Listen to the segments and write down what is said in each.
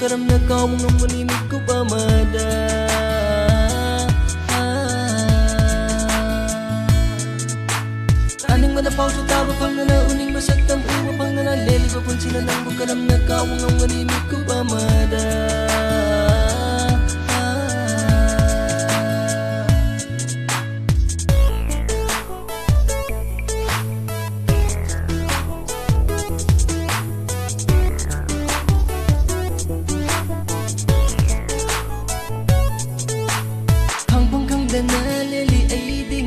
karam na kau mengemuni ku pamada. Aning mana pau tu tahu pangana uning masatam uwa pangana leli papun sila nang bukaram na kau mengemuni ku pamada.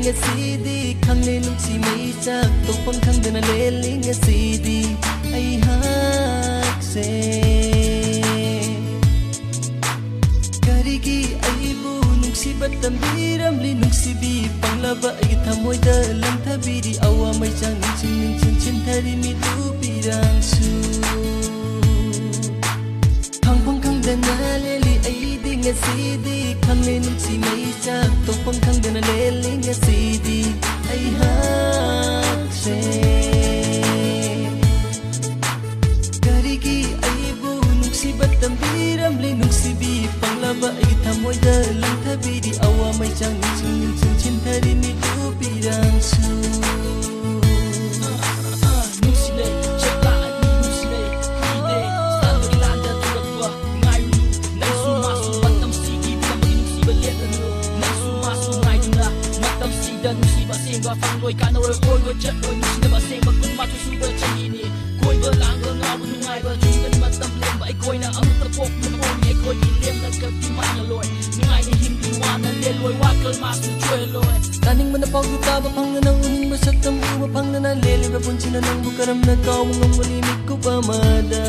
Sidi khang le nung si mai chak to pang khang dana le ling sidi ai hak se karigi ai bu nung si batam biram li nung si bi pang laba ai thamoi da lam thabiri awa mai chang ning chin thari mi tu pirang su khang pang khang dana le li ai ding sidi khang le nung si mai chak to pang khang dana le ling sidi ai hak se karigi ai bu nung si batam biram li nung si bi pang laba ai thamoi da lam thabiri awa mai chang chin thari mi tu pirang su Phang loi kan oi oi go chat oi ni ba seng ba kun ma tu su ba chani ni koi ba lang ba ngau nu ngai ba chung kan ma tam lem ba ai koi na ang ta pok na mo ni koi ni lem na ka ti ma na loi ngai ni him tu wa na le loi wa kal ma su choi loi kaning man pang ta ba phang na uning ma sak tam u ba phang na le le ba pun chin na nang bu karam na kau ngom ni mi ku pa ma da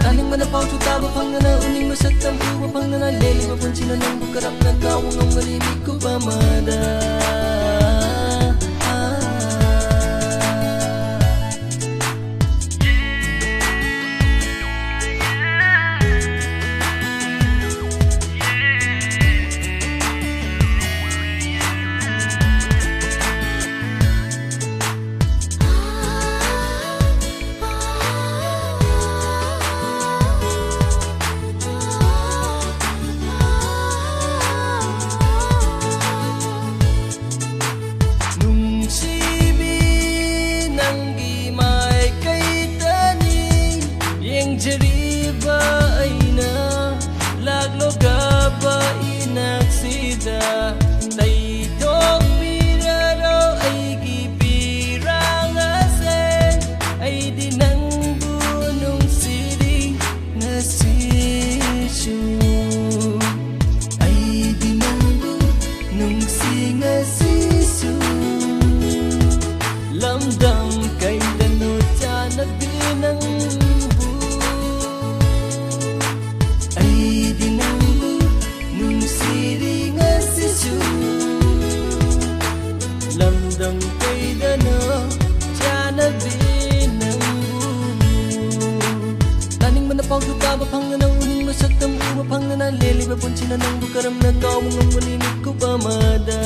kaning man pang ta ba phang na uning ma sak tam u ba phang na le le ba pun chin na nang bu karam na kau ngom ni mi ku pa ma da jeriba aina laglo gaba inaksida dai dog miraro aigi pirang ase ai dinang bunung siri ngasisu ai dinang bunung singasisu lamdam kai danu chanag dinang lamdang kay dano chana binang taning man pang ta ba phang na uning masak tam u ba phang na leli ba pun chin na nang bu karam na kau ngom ni mi ku pa ma da